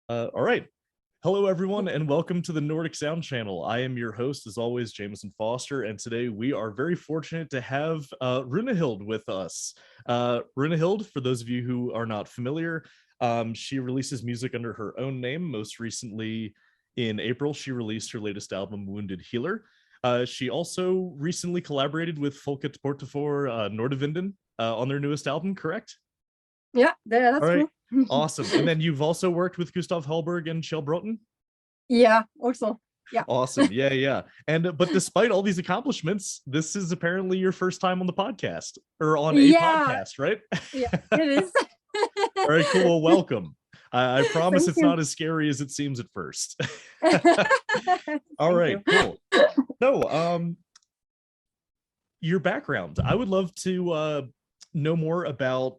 All right. Hello, everyone, and welcome to the Nordic Sound Channel. I am your host, as always, Jameson Foster, and today we are very fortunate to have Rúnahild with us. Rúnahild, for those of you who are not familiar, she releases music under her own name. Most recently, in April, she released her latest album, Wounded Healer. She also recently collaborated with Folket Portafor Nordivinden on their newest album, correct? Yeah, that's All right. cool. Awesome. And then you've also worked with Gustav Hallberg and Kjell Bråten? Yeah, also. Yeah. Awesome. Yeah. And but despite all these accomplishments, this is apparently your first time on the podcast or on a podcast, right? Yeah, it is. All right, cool. Well, welcome. I promise Thank it's you. not as scary as it seems at first. All right, you. cool. So, your background. I would love to know more about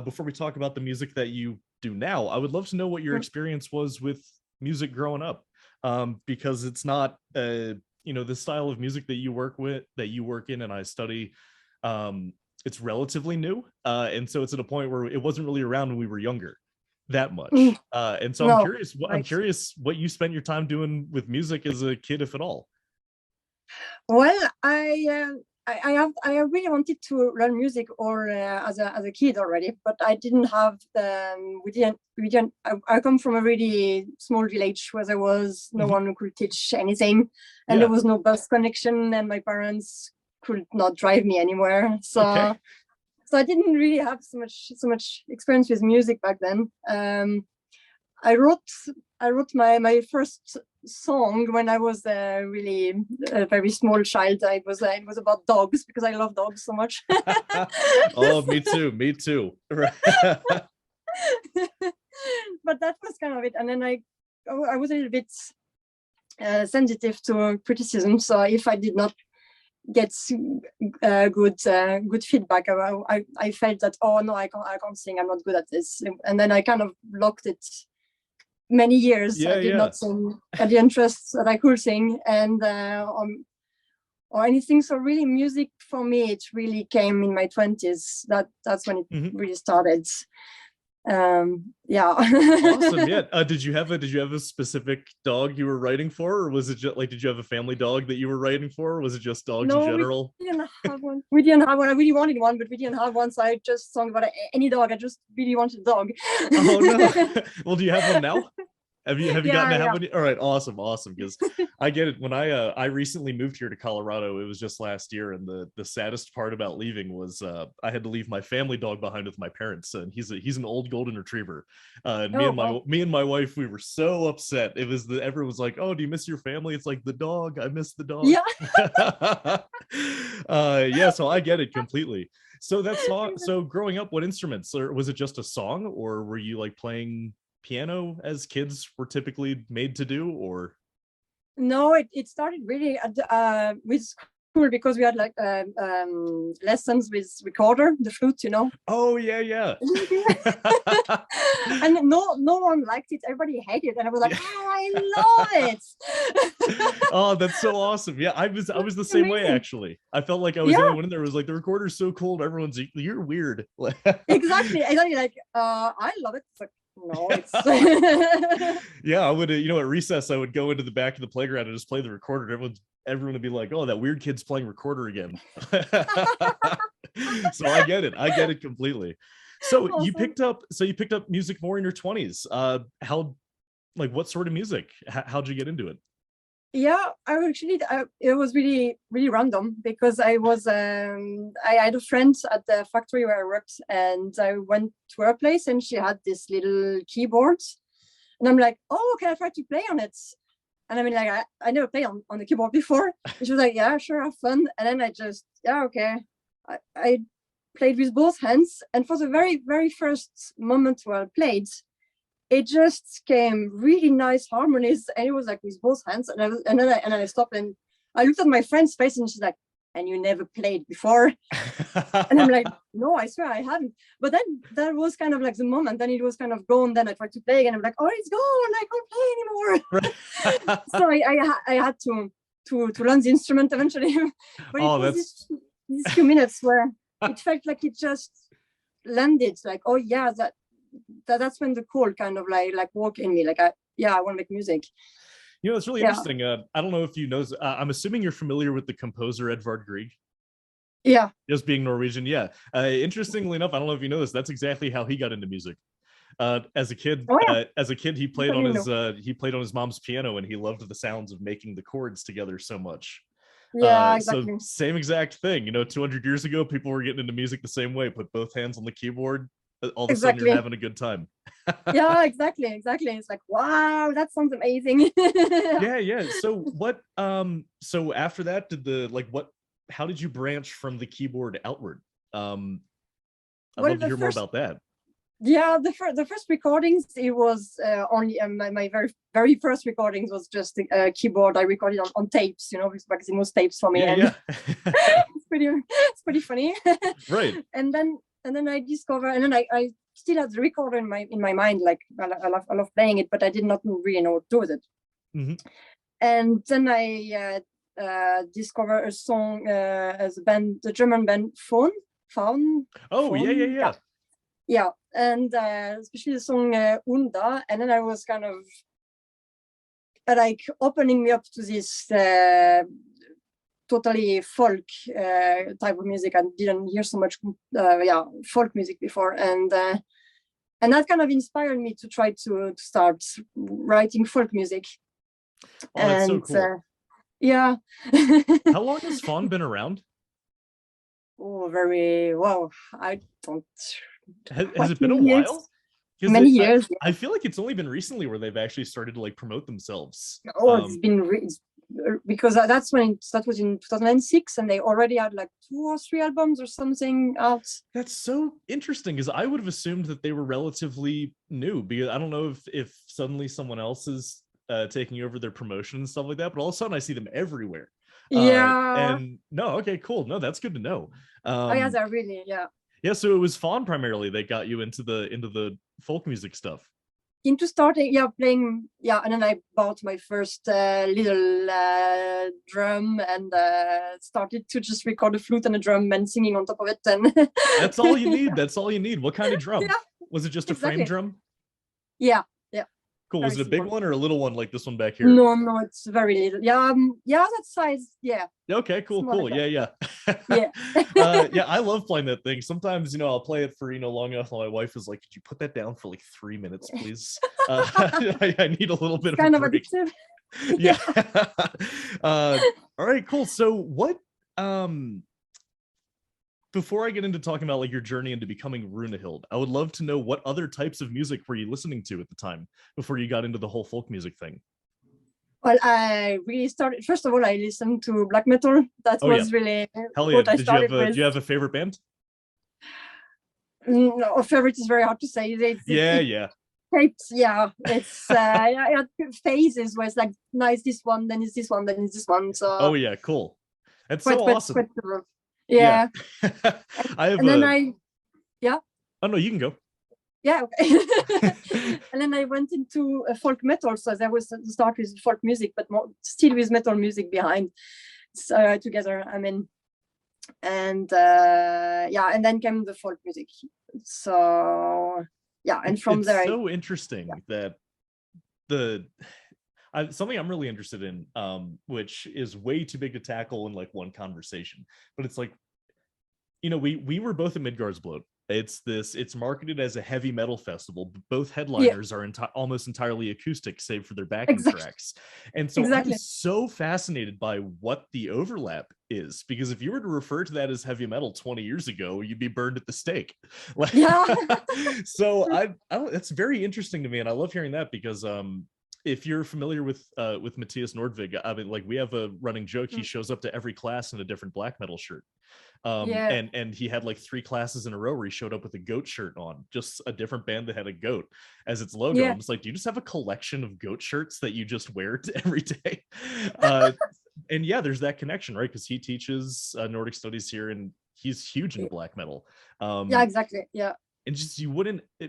before we talk about the music that you do now. I would love to know what your experience was with music growing up, because it's not the style of music that you work in and I study. It's relatively new, and so it's at a point where it wasn't really around when we were younger that much. And so I'm curious what you spent your time doing with music as a kid, if at all. Well, I really wanted to learn music or as a kid already, but I didn't have I come from a really small village where there was no one who could teach anything, and there was no bus connection, and my parents could not drive me anywhere. So I didn't really have so much experience with music back then. I wrote my first song when I was really a very small child. It was about dogs because I love dogs so much. Oh, me too. But that was kind of it. And then I was a little bit sensitive to criticism. So if I did not get good feedback, I felt that, oh no, I can't sing, I'm not good at this. And then I kind of locked it many years. I did not sing at the interest that I could sing and or anything. So really music for me, it really came in my 20s. That's when it really started. Awesome. Yeah. Did you have a specific dog you were writing for, or was it just like, did you have a family dog that you were writing for, or was it just dogs in general? We didn't have one. I really wanted one, but we didn't have one, so I just sung about any dog. I just really wanted a dog. Oh no. Well, do you have one now? Have you gotten to have one? All right, awesome. Because I get it. When I recently moved here to Colorado, it was just last year, and the saddest part about leaving was I had to leave my family dog behind with my parents, and he's an old golden retriever. And me and my wife, we were so upset. It was everyone was like, "Oh, do you miss your family?" It's like, the dog. I miss the dog. Yeah. So I get it completely. So so growing up, what instruments? Or was it just a song, or were you like playing piano as kids were typically made to do? Or no, it started really with school, because we had like lessons with recorder, the flute, Oh yeah. And no one liked it. Everybody hated it, and I was like, oh, I love it. Oh, that's so awesome. Yeah, I was the same way, actually. I felt like I was the only one in there. It was like, the recorder's so cool, everyone's like, you're weird. Exactly. I thought, like, I love it. It's like, no, it's yeah, I would at recess I would go into the back of the playground and just play the recorder. Everyone would be like, oh, that weird kid's playing recorder again. So I get it completely. So awesome. you picked up music more in your 20s. What sort of music? How'd you get into it? Yeah, it was really, really random, because I had a friend at the factory where I worked, and I went to her place, and she had this little keyboard, and I'm like, oh, can I try to play on it? And I mean, like, I never played on the keyboard before. And she was like, yeah, sure, have fun. And then I just, okay. I played with both hands, and for the very, very first moment where I played, it just came really nice harmonies, and it was like with both hands. And then I stopped, and I looked at my friend's face, and she's like, and you never played before? And I'm like, no, I swear I haven't. But then that was kind of like the moment. Then it was kind of gone. Then I tried to play again. I'm like, oh, it's gone. I can't play anymore. So I had to learn the instrument eventually. But it was these few minutes where it felt like it just landed. Like, oh yeah, that's when the call kind of like woke in me. Like I want to make music. It's really interesting. I don't know if you know. I'm assuming you're familiar with the composer Edvard Grieg. Yeah. Just being Norwegian, yeah. Interestingly enough, I don't know if you know this. That's exactly how he got into music. As a kid, he played on his mom's piano, and he loved the sounds of making the chords together so much. Yeah, exactly. So same exact thing. 200 years ago, people were getting into music the same way. Put both hands on the keyboard. All of a sudden, you're having a good time. Yeah, exactly. It's like, wow, that sounds amazing. Yeah. So what? So after that, how did you branch from the keyboard outward? I'd love to hear more about that. Yeah, the first recordings, it was only my very first recordings was just a keyboard. I recorded on tapes, because it was tapes for me. Yeah. it's pretty funny. Right. And then I discovered, and then I still had the recorder in my mind. Like I love playing it, but I did not really know what to do with it. Mm-hmm. And then I discovered a song as a band, the German band Faun. Oh, Faun? Yeah, and especially the song Unda, and then I was kind of like opening me up to this totally folk type of music. I didn't hear so much folk music before, and that kind of inspired me to try to start writing folk music. Oh, that's so cool. Yeah. How long has Faun been around? Oh, very well. I don't. Has it been a while? Many years. I feel like it's only been recently where they've actually started to promote themselves. Oh, it's been because that was in 2006, and they already had 2 or 3 albums or something out. That's so interesting, because I would have assumed that they were relatively new, because I don't know if suddenly someone else is taking over their promotion and stuff like that, but all of a sudden I see them everywhere. And no, okay, cool. No, that's good to know. They're really, yeah. So it was Faun primarily that got you into the folk music stuff. Into starting, playing, and then I bought my first little drum and started to just record a flute and a drum and singing on top of it. And that's all you need. That's all you need. What kind of drum? Was it just a frame drum? Yeah. Cool. Was it a big one or a little one like this one back here? No, it's very little. That size. Yeah. Okay, cool. Yeah. I love playing that thing. Sometimes, I'll play it for, long enough while my wife is like, could you put that down for 3 minutes, please? I need a little bit of kind of addictive. Yeah. All right, cool. So what, before I get into talking about your journey into becoming Runahild, I would love to know what other types of music were you listening to at the time before you got into the whole folk music thing? Well, I really started, first of all, I listened to black metal. That was really what I started with. Did you have a favorite band? No, a favorite is very hard to say. It's I had phases where it's nice this one, then it's this one, then it's this one. So oh yeah, cool. That's so awesome. Yeah. I have Oh no, you can go. Yeah, okay. And then I went into folk metal, so there was start with folk music, but still with metal music behind. Together, I mean, and and then came the folk music. So and from there, it's so interesting that something I'm really interested in, which is way too big to tackle in one conversation, but it's we were both at Midgardsblot. It's marketed as a heavy metal festival, but both headliners are almost entirely acoustic, save for their backing tracks. And so I'm so fascinated by what the overlap is, because if you were to refer to that as heavy metal 20 years ago, you'd be burned at the stake. So that's very interesting to me, and I love hearing that, because if you're familiar with Matthias Nordvig, I mean, we have a running joke. He shows up to every class in a different black metal shirt. And he had 3 classes in a row where he showed up with a goat shirt on, just a different band that had a goat as its logo. I'm just do you just have a collection of goat shirts that you just wear every day? And there's that connection, right? Because he teaches Nordic studies here, and he's huge in black metal. Exactly. Yeah. And just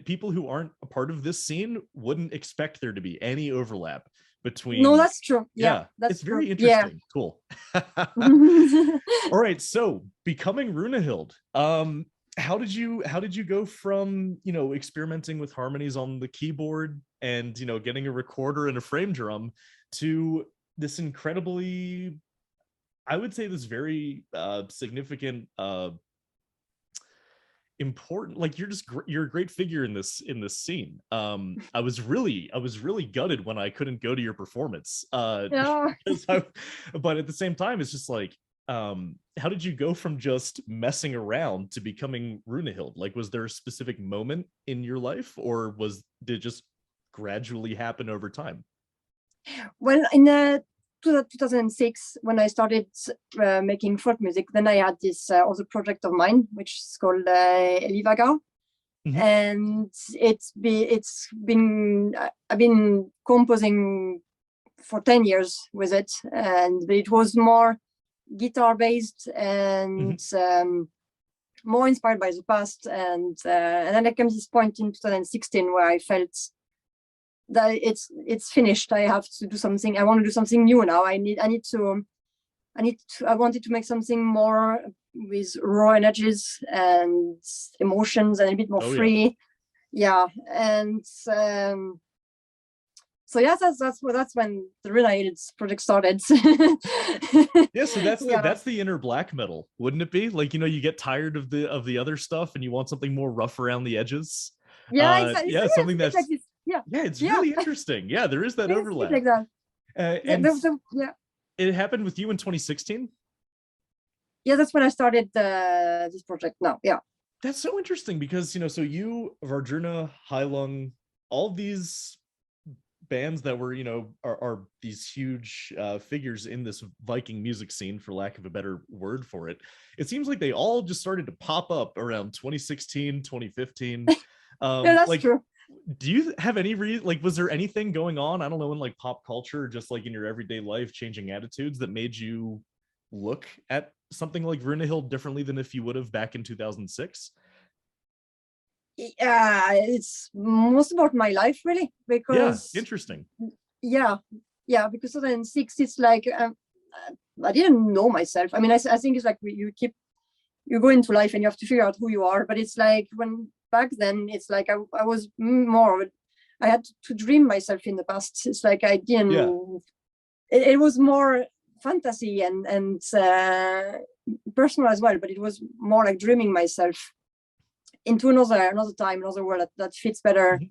people who aren't a part of this scene wouldn't expect there to be any overlap between. No, that's true. It's very interesting. Cool. All right, so becoming Runahild. how did you go from, experimenting with harmonies on the keyboard and, getting a recorder and a frame drum to this incredibly, I would say, this very significant, important, like, you're a great figure in this scene. I was really gutted when I couldn't go to your performance, Yeah. but at the same time it's just like, how did you go from just messing around to becoming Runahild? Like, was there a specific moment in your life, or did it just gradually happen over time? Well, in 2006, when I started making folk music, then I had this other project of mine, which is called Elivaga. Mhm. And it's been I've been composing for 10 years with it, and it was more guitar based and Mhm. more inspired by the past. And then I came to this point in 2016 where I felt that it's finished. I have to do something. I want to do something new now. I wanted to make something more with raw energies and emotions and a bit more Oh yeah. free. Yeah. And so yeah, that's when the Runahild project started. Yeah, so that's the Yeah. that's the inner black metal, wouldn't it be? Like, you get tired of the other stuff and you want something more rough around the edges. Yeah, exactly. So Yeah, yeah, it's something a bit like that's, this. Yeah. yeah, it's Yeah. really interesting. Yeah, there is that It's a bit overlap. like that. And Yeah. it happened with you in 2016. Yeah, that's when I started this project now. Yeah. That's so interesting because, so you, Vardruna, Heilung, all these bands that were, are these huge figures in this Viking music scene, for lack of a better word for it. It seems like they all just started to pop up around 2016, 2015. Yeah, that's Like, true. do you have any like, was there anything going on, I don't know, in like pop culture, just like in your everyday life, changing attitudes that made you look at something like Runahild differently than if you would have back in 2006? Yeah, it's most about my life really, Yeah, because interesting. yeah, yeah, because 2006 it's like I didn't know myself. I mean, I think it's like you go into life and you have to figure out who you are, but it's like when back then it's like I was more, I had to dream myself in the past. It's like I Yeah. didn't, it was more fantasy and personal as well, but it was more like dreaming myself into another time, another world that fits better Mhm.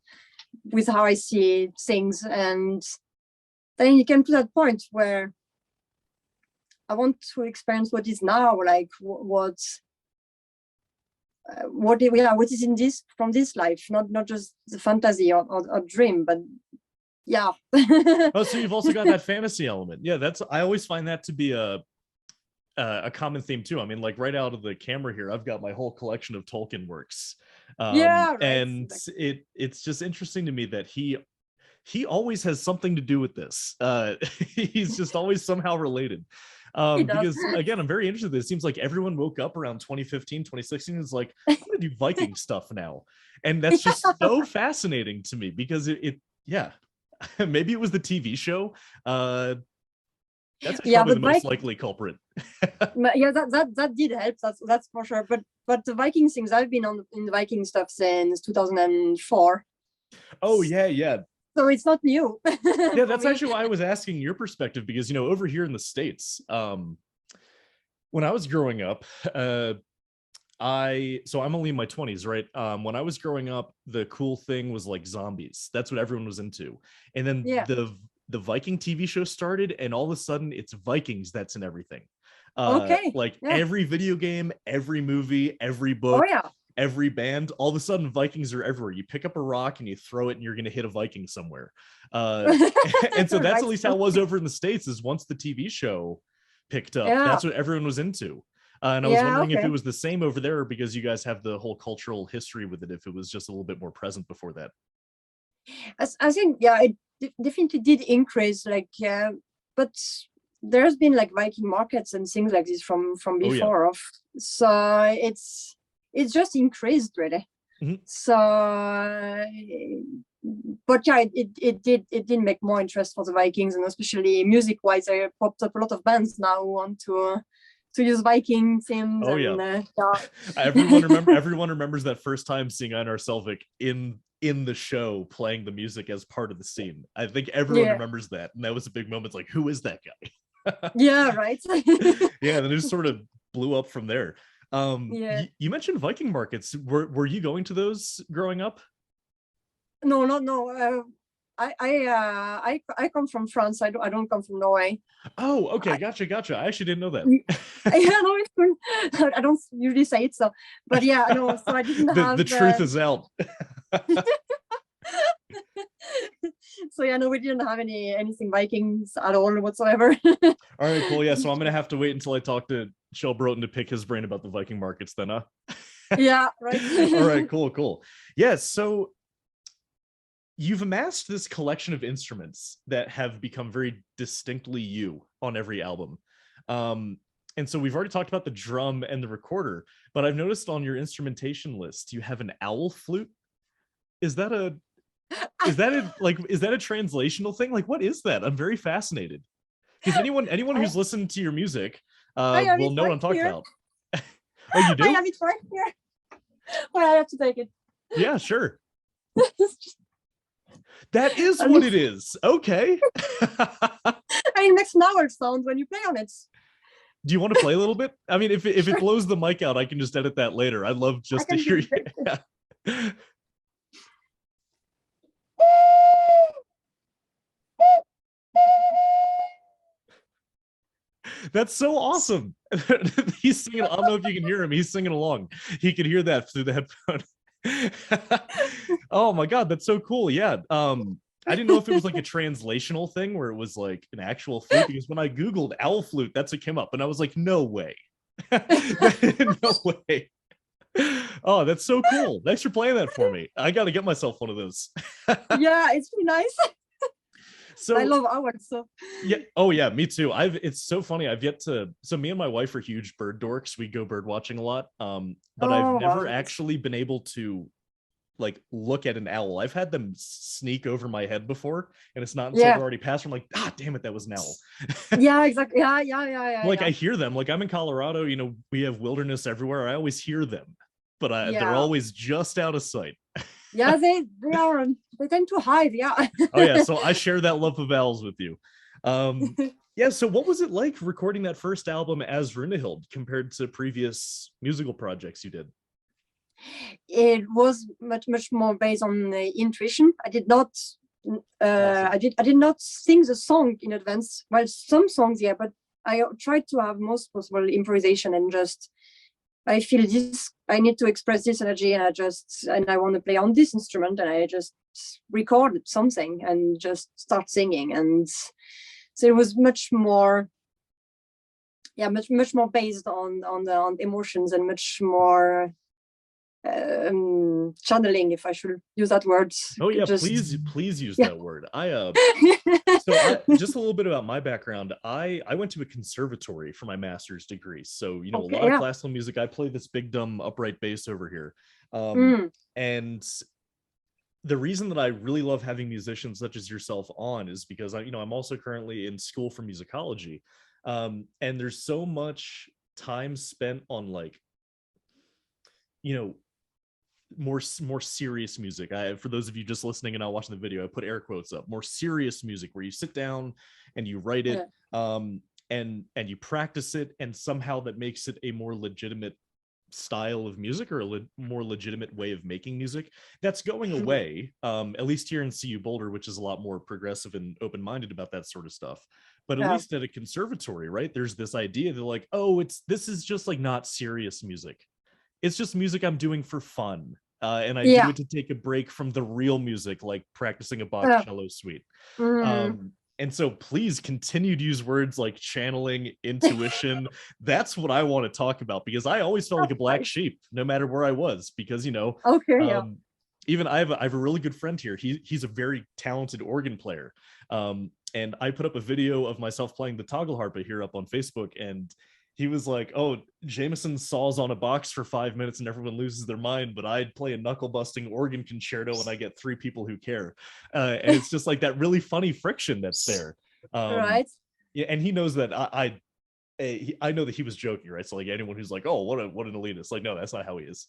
with how I see things. And then you came to that point where I want to experience what is now, like what is in this, from this life, not just the fantasy or dream, but yeah. Oh, so you've also got that fantasy element. Yeah, I always find that to be a common theme too. I mean, like, right out of the camera here, I've got my whole collection of Tolkien works. Yeah, right. And it's just interesting to me that he always has something to do with this. He's just always somehow related. He does. Because again, I'm very interested. It seems like everyone woke up around 2015, 2016 is like, I'm gonna do Viking stuff now. And that's just so fascinating to me because yeah. Maybe it was the TV show. That's Yeah, probably but the most likely culprit. yeah, that did help. That's for sure. But the Viking things, I've been in the Viking stuff since 2004. Oh yeah, yeah. So it's not new. Yeah, For that's me. actually why I was asking your perspective, because, over here in the States, when I was growing up, I'm only in my 20s, right? When I was growing up, the cool thing was like zombies. That's what everyone was into. And then Yeah. the Viking TV show started, and all of a sudden it's Vikings that's in everything. Okay. Like, Yeah. every video game, every movie, every Oh book, yeah. every band, all of a sudden Vikings are everywhere. You pick up a rock and you throw it and you're going to hit a Viking somewhere. And so that's Right. at least how it was over in the States, is once the TV show picked up, Yeah. that's what everyone was into. And I was Yeah. wondering if Okay. it was the same over there, because you guys have the whole cultural history with it, if it was just a little bit more present before that. I think, yeah, it definitely did increase. Like, but there's been like Viking markets and things like this from Oh yeah. before of. So it's just increased really. Mhm. So, but yeah, it did make more interest for the Vikings, and especially music wise, there popped up a lot of bands now who want to use Viking themes. Oh And yeah. yeah. Everyone remembers that first time seeing Einar Selvik in the show playing the music as part of the scene. I think everyone Yeah. remembers that, and that was a big moment. It's like, who is that guy? Yeah, right. Yeah, and then it just sort of blew up from there. Yeah. You mentioned Viking markets. Were you going to those growing up? No, no. I come from France. I don't come from Norway. Oh, okay, gotcha. I actually didn't know that. Yeah, no, it's good. I don't usually say it, so, but yeah, no. So I didn't have the truth is out. So yeah, no, we didn't have anything Vikings at all whatsoever. All right, cool. Yeah, so I'm gonna have to wait until I talk to Shell Broten to pick his brain about the Viking markets then, huh? Yeah, right. All right, cool. Yeah, so you've amassed this collection of instruments that have become very distinctly you on every album. And so we've already talked about the drum and the recorder, but I've noticed on your instrumentation list you have an owl flute. Is that a translational thing? Like, what is that? I'm very fascinated. Because anyone who's listened to your music will know what I'm talking about. Oh, you do? I have it right here. Well, I have to take it. Yeah, sure. That is what it is. Okay. It makes an owl sound when you play on it. Do you want to play a little bit? I mean, if it blows the mic out, I can just edit that later. I'd love just to hear you. Yeah. That's so awesome. He's singing. I don't know if you can hear him. He's singing along. He could hear that through the headphone. Oh my God, that's so cool. Yeah. I didn't know if it was like a translational thing where it was like an actual flute, because when I Googled owl flute, that's what came up. And I was like, no way. No way. Oh, that's so cool. Thanks for playing that for me. I got to get myself one of those. Yeah, it's really nice. So I love owls. So yeah, oh yeah, me too. It's so funny. I've yet to. So me and my wife are huge bird dorks. We go bird watching a lot. But I've never actually been able to like look at an owl. I've had them sneak over my head before, and it's not until they're already passed. I'm like, ah, damn it, that was an owl. Yeah, exactly. Yeah. Like I hear them. Like I'm in Colorado. You know, we have wilderness everywhere. I always hear them, but they're always just out of sight. Yeah, they tend to hide. Yeah. Oh yeah, so I share that love of owls with you. Yeah, so what was it like recording that first album as Rúnahild compared to previous musical projects you did? It was much more based on intuition. I did not I did not sing the song in advance. Well, some songs, yeah, but I tried to have most possible improvisation and just I feel this, I need to express this energy, and I want to play on this instrument, and I just recorded something and just start singing. And so it was much more based on emotions, and much more channeling, if I should use that word. Oh yeah, please use that word. Just a little bit about my background. I went to a conservatory for my master's degree, so you know, a lot of classical music. I play this big dumb upright bass over here, and the reason that I really love having musicians such as yourself on is because I'm also currently in school for musicology, and there's so much time spent on like more serious music. For those of you just listening and not watching the video, I put air quotes up. More serious music where you sit down and you write it, and you practice it, and somehow that makes it a more legitimate style of music, or a more legitimate way of making music. That's going away, at least here in CU Boulder, which is a lot more progressive and open-minded about that sort of stuff. But at least at a conservatory, right, there's this idea that like, oh, this is just like not serious music. It's just music I'm doing for fun. And I do it to take a break from the real music, like practicing a Bach cello suite. And so please continue to use words like channeling, intuition. That's what I want to talk about, because I always felt like a black sheep, no matter where I was, because, even I have a really good friend here. He's a very talented organ player. And I put up a video of myself playing the toggle harpa here up on Facebook, and he was like, oh, Jameson saws on a box for 5 minutes and everyone loses their mind, but I'd play a knuckle-busting organ concerto and I get 3 people who care. And it's just like that really funny friction that's there. Right. Yeah, and he knows that I know that he was joking, right? So like anyone who's like, oh, what an elitist, like, no, that's not how he is.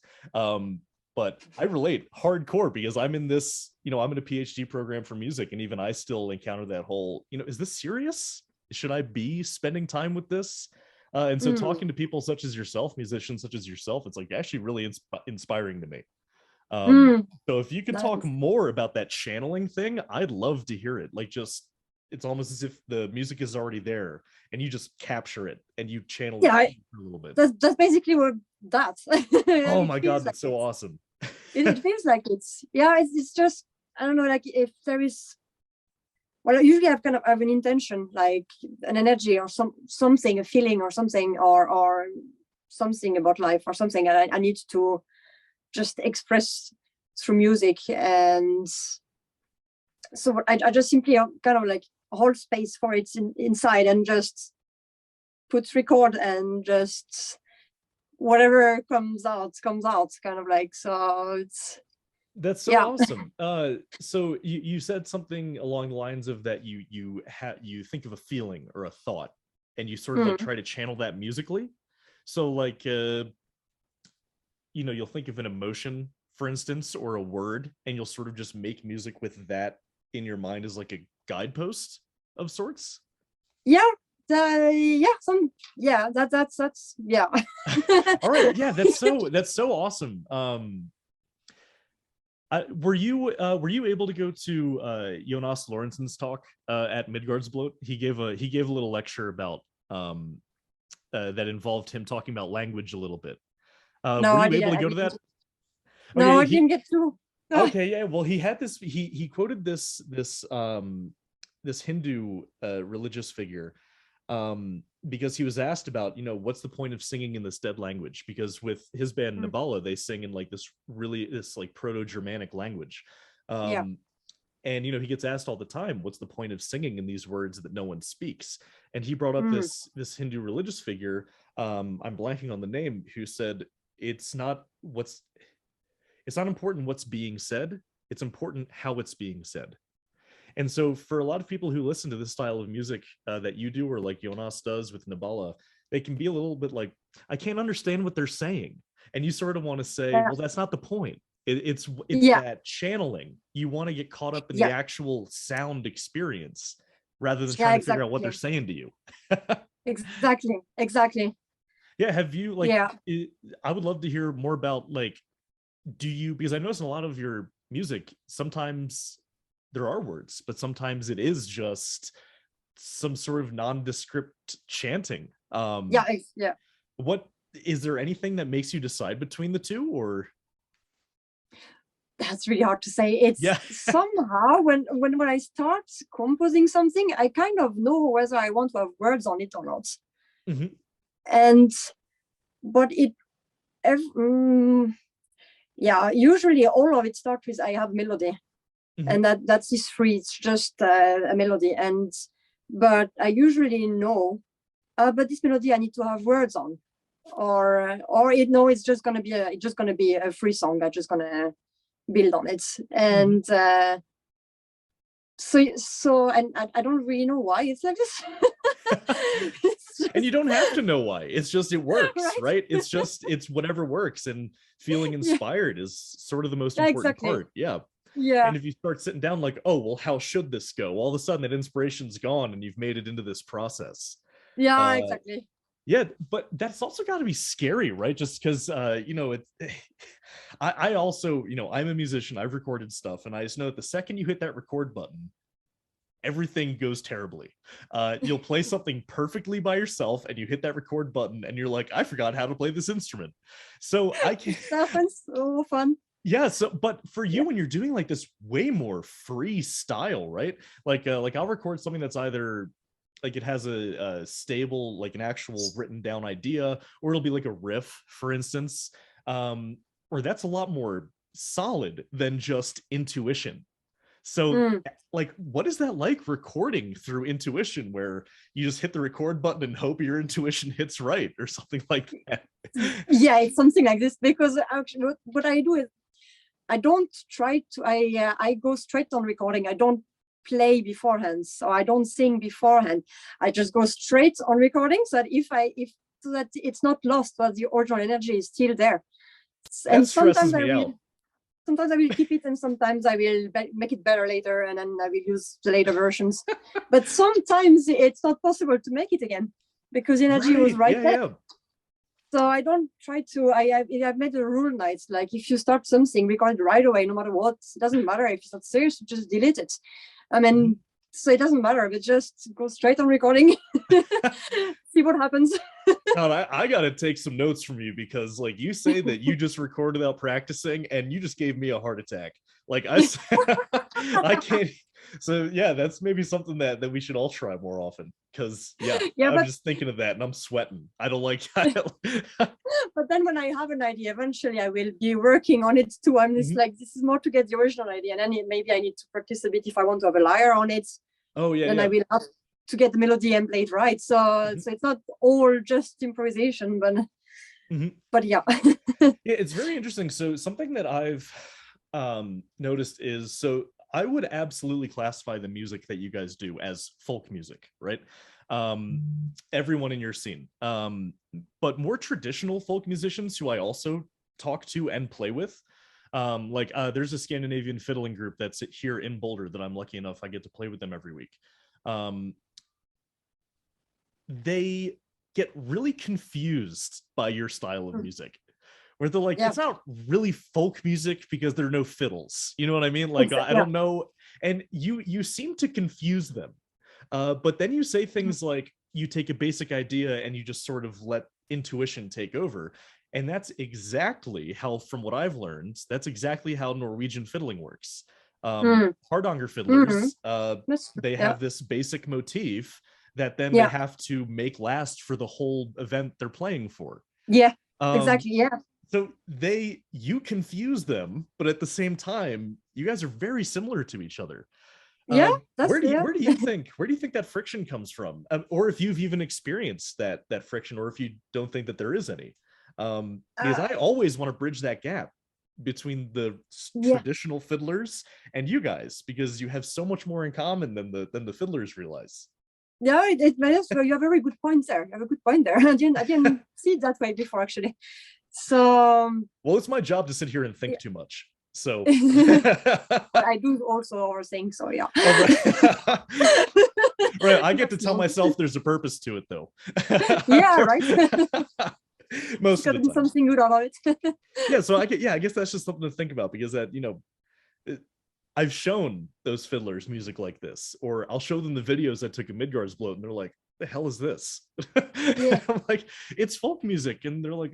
But I relate hardcore because I'm in this, I'm in a PhD program for music, and even I still encounter that whole, is this serious? Should I be spending time with this? And so talking to people such as yourself, musicians such as yourself, it's like actually really inspiring to me. So if you could talk more about that channeling thing, I'd love to hear it. Like, just, it's almost as if the music is already there and you just capture it and you channel it a little bit. That's basically what that's. Oh my God, that's so awesome. It feels like it's just, I don't know, like if there is, well, usually I've kind of have an intention, like an energy or something, a feeling or something, or something about life or something, and I need to just express through music. And so I just simply kind of like hold space for it inside and just put record, and just whatever comes out kind of like. So that's so awesome. So you said something along the lines of that you think of a feeling or a thought and you sort of like try to channel that musically. So like you'll think of an emotion, for instance, or a word, and you'll sort of just make music with that in your mind as like a guidepost of sorts. That's All right, yeah, that's so awesome. Were you able to go to Jonas Lorentzon's talk at Midgardsblot? He gave a little lecture about that involved him talking about language a little bit. No, were you able to go to that? No, I didn't get to. Okay, yeah. Well, he had this. He quoted this Hindu religious figure, because he was asked about, what's the point of singing in this dead language? Because with his band Nabala, they sing in like this like Proto-Germanic language. And he gets asked all the time, what's the point of singing in these words that no one speaks? And he brought up this Hindu religious figure, I'm blanking on the name, who said it's not important what's being said, it's important how it's being said. And so for a lot of people who listen to this style of music that you do, or like Jonas does with Nabala, they can be a little bit like, I can't understand what they're saying. And you sort of want to say, well, that's not the point. It's that channeling. You want to get caught up in the actual sound experience rather than trying to figure out what they're saying to you. Exactly. Yeah. Have you I would love to hear more about like, because I notice in a lot of your music, sometimes there are words, but sometimes it is just some sort of nondescript chanting. What is there anything that makes you decide between the two, or? That's really hard to say. It's somehow when I start composing something, I kind of know whether I want to have words on it or not. But usually all of it starts with I have melody. And that's this free. It's just a melody, but I usually know, but this melody I need to have words on, or it's just gonna be a free song. I'm just gonna build on it, and so I don't really know why it's like this. And you don't have to know why. It's just it works, right? It's whatever works, and feeling inspired is sort of the most important part. And if you start sitting down like, oh, well, how should this go? All of a sudden that inspiration's gone and you've made it into this process. Exactly. Yeah, but that's also got to be scary, right? Just because, I also, I'm a musician. I've recorded stuff, and I just know that the second you hit that record button, everything goes terribly. You'll play something perfectly by yourself, and you hit that record button, and you're like, I forgot how to play this instrument. So I can. That happens. So fun. Yeah. So, but for you, when you're doing like this way more freestyle, right? Like I'll record something that's either like it has a stable, like an actual written down idea, or it'll be like a riff, for instance, or that's a lot more solid than just intuition. So like, what is that like recording through intuition, where you just hit the record button and hope your intuition hits right or something like that? Yeah, it's something like this, because actually what I do is I don't try to, I go straight on recording. I don't play beforehand, so I don't sing beforehand. I just go straight on recording, so that so that it's not lost, but the original energy is still there. And sometimes I will keep it, and sometimes I will make it better later, and then I will use the later versions. But sometimes it's not possible to make it again because energy was right there. Yeah. So I don't try to. I've made a rule now. It's like if you start something, record it right away, no matter what. It doesn't matter if it's not serious, just delete it. I mean, so it doesn't matter, but just go straight on recording, see what happens. God, I gotta take some notes from you, because like you say that you just record without practicing, and you just gave me a heart attack. Like I can't. So yeah, that's maybe something that we should all try more often, because I'm just thinking of that and I'm sweating. I don't like But then when I have an idea, eventually I will be working on it too. I'm just like, this is more to get the original idea, and then maybe I need to practice a bit if I want to have a lyre on it. Oh yeah. Then I will have to get the melody and play it right. So so it's not all just improvisation, but yeah. Yeah, it's very interesting. So something that I've noticed is, so I would absolutely classify the music that you guys do as folk music, right? Everyone in your scene. But more traditional folk musicians who I also talk to and play with, there's a Scandinavian fiddling group that's here in Boulder that I'm lucky enough I get to play with them every week. They get really confused by your style of music, where they're like, it's not really folk music because there are no fiddles. You know what I mean? Like, I don't know. And you seem to confuse them. But then you say things like, you take a basic idea and you just sort of let intuition take over. And that's exactly how, from what I've learned, that's exactly how Norwegian fiddling works. Hardanger fiddlers, they have this basic motif that then they have to make last for the whole event they're playing for. Yeah, exactly. Yeah. So you confuse them, but at the same time, you guys are very similar to each other. Yeah, where do you think that friction comes from, or if you've even experienced that friction, or if you don't think that there is any? Because I always want to bridge that gap between the traditional fiddlers and you guys, because you have so much more in common than the fiddlers realize. Yeah, it matters. You have a very good point there. I didn't see it that way before, actually. So well, it's my job to sit here and think too much. So I do also overthink. So yeah. Right. I get to tell myself there's a purpose to it, though. Yeah. Right. Most of the time. Something good about it. Yeah. So I guess that's just something to think about, because that, I've shown those fiddlers music like this, or I'll show them the videos I took of Midgardsblot, and they're like, the hell is this? I'm like, it's folk music, and they're like,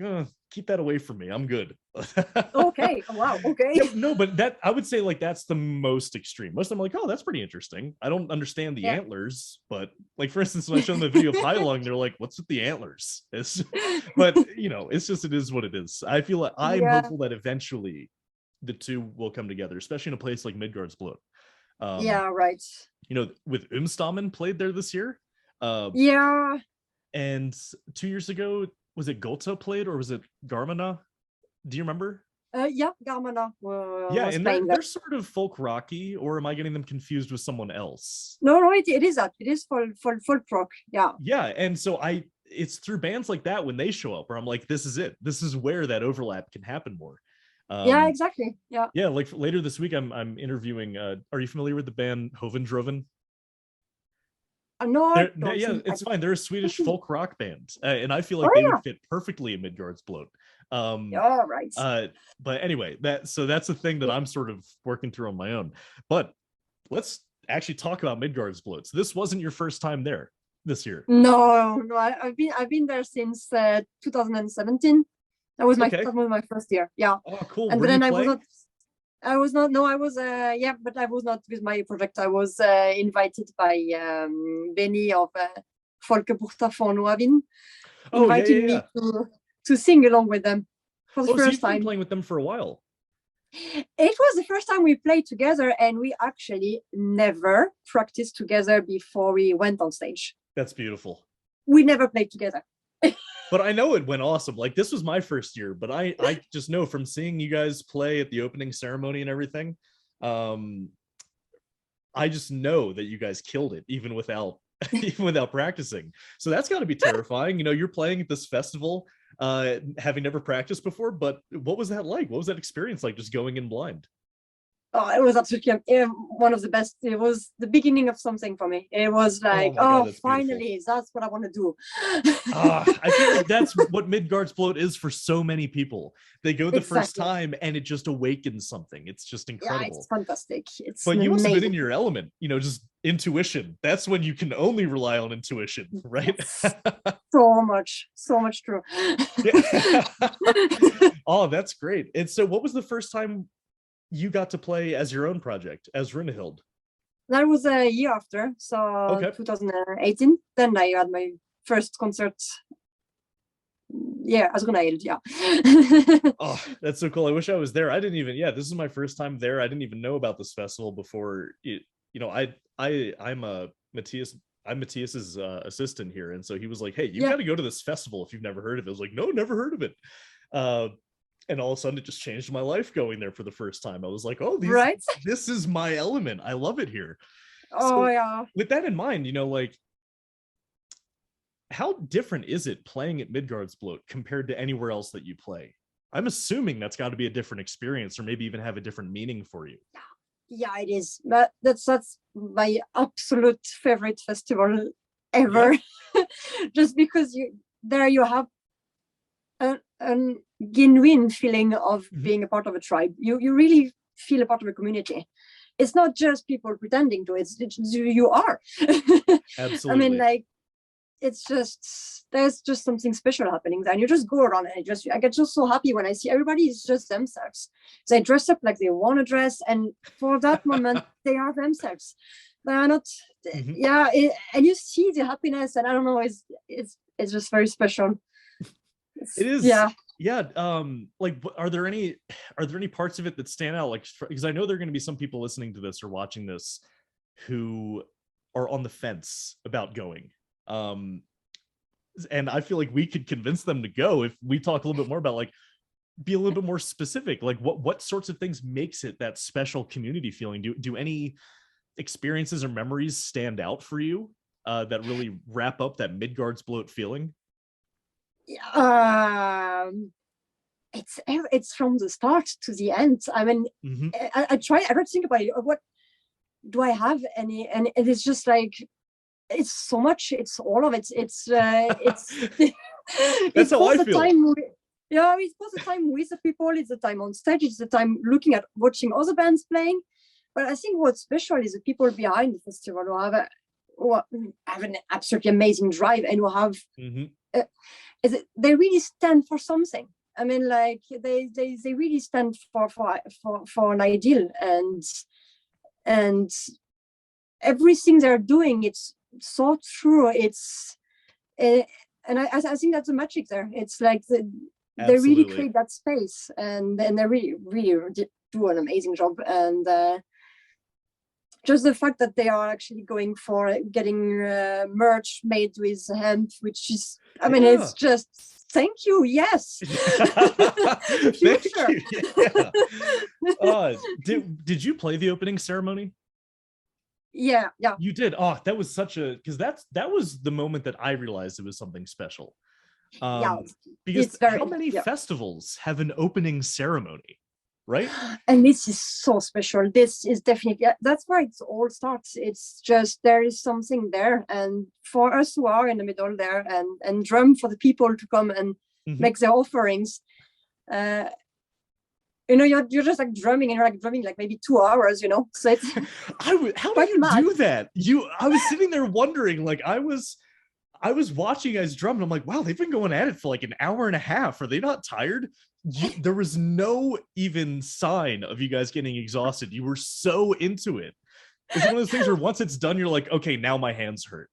keep that away from me, I'm good. Okay. Wow. Okay. No, but that, I would say, like, that's the most extreme. Most of them are like, oh, that's pretty interesting. I don't understand the antlers, but like, for instance, when I showed them the video of Hailung, they're like, what's with the antlers? But it is what it is. I feel like I'm hopeful that eventually the two will come together, especially in a place like Midgardsblot. Right. With Umstammen played there this year. And 2 years ago, was it Gotha played, or was it Garmana? Do you remember? Garmana. And they're sort of folk rocky, or am I getting them confused with someone else? No, it is that. It is folk rock. Yeah. Yeah, and so it's through bands like that when they show up where I'm like, this is it. This is where that overlap can happen more. Exactly. Yeah, like later this week I'm interviewing, are you familiar with the band Hovendroven? No, it's fine. They're a Swedish folk rock band, and I feel like they would fit perfectly in Midgardsblot. Right. But anyway, that's the thing that I'm sort of working through on my own. But let's actually talk about Midgardsblot. So this wasn't your first time there this year? No, I've been there since 2017. That was my first year. Yeah. Oh, cool. And then I was not. No, I was. But I was not with my project. I was invited by Benny of Folkeporta for Nordic. Invited me to sing along with them for the first time. You've been playing with them for a while. It was the first time we played together, and we actually never practiced together before we went on stage. That's beautiful. We never played together. But I know it went awesome. Like, this was my first year, but I just know from seeing you guys play at the opening ceremony and everything, I just know that you guys killed it even without even without practicing. So that's got to be terrifying. You know, you're playing at this festival, having never practiced before, but what was that like? What was that experience like, just going in blind? Oh, it was absolutely one of the best. It was the beginning of something for me. It was like, my God, that's finally, that's what I want to do. I feel like that's what Midgardsblot is for so many people. They go the first Exactly. time and it just awakens something. It's just Yeah, incredible. it's fantastic. It's But you must have been in amazing. your element, you know, just intuition. That's when you can only rely on intuition, right? Yes. So much true. Oh, that's great. And so what was the first time you got to play as your own project, as Runahild? That was a year after, so Okay. 2018. Then I had my first concert. Yeah, as Rúnahild, yeah. Oh, that's so cool. I wish I was there. I didn't even, yeah, this is my first time there. I didn't even know about this festival before it, you know, I'm a Matthias, I'm Matthias's assistant here. And so he was like, hey, you've got to go to this festival if you've never heard of it. I was like, no, never heard of it. And all of a sudden it just changed my life going there for the first time. I was like, oh, Right? this is my element. I love it here. Oh, So yeah. with that in mind, you know, like, how different is it playing at Midgardsblot compared to anywhere else that you play? I'm assuming that's got to be a different experience, or maybe even have a different meaning for you. Yeah, it is. But that's my absolute favorite festival ever. Yeah. Just because you have a genuine feeling of being a part of a tribe. You really feel a part of a community. It's not just people pretending to. It's you are. Absolutely. I mean, like, it's just, there's just something special happening there, and you just go around and I get just so happy when I see everybody is just themselves. They dress up like they want to dress, and for that moment they are themselves. They are not. Yeah, and you see the happiness, and I don't know, it's just very special. It is. Yeah. Like, are there any parts of it that stand out? Like, because I know there are going to be some people listening to this or watching this who are on the fence about going. And I feel like we could convince them to go if we talk a little bit more about, like, be a little bit more specific, like what sorts of things makes it that special community feeling. Do any experiences or memories stand out for you that really wrap up that Midgardsblot feeling? It's from the start to the end. I mean, I try to think about it. What do I have any? And it is just like, it's so much. It's all of it. It's That's it's how I feel. It's both the time with the people. It's the time on stage. It's the time watching other bands playing. But I think what's special is the people behind the festival who have an absolutely amazing drive, and who have they really stand for something. I mean, like, they really stand for an ideal, and everything they're doing, it's so true. It's and I think that's the magic there. It's like they really create that space, and they really do an amazing job. And just the fact that they are actually going for getting merch made with hemp, which is, I mean, it's just, thank you. Yes. Thank you. Yeah. Did you play the opening ceremony? Yeah. You did. Oh, that was because that was the moment that I realized it was something special. Because how many festivals have an opening ceremony, right? And this is so special. This is definitely, that's where it all starts. It's just, there is something there, and for us who are in the middle there, and drum for the people to come and make their offerings. You know, you're just like drumming, and you're like drumming like maybe 2 hours, you know. So it's how do you do that? I was sitting there wondering, like, I was watching you guys drum, and I'm like, wow, they've been going at it for like an hour and a half. Are they not tired? There was no even sign of you guys getting exhausted. You were so into it. It's one of those things where once it's done, you're like, okay, now my hands hurt.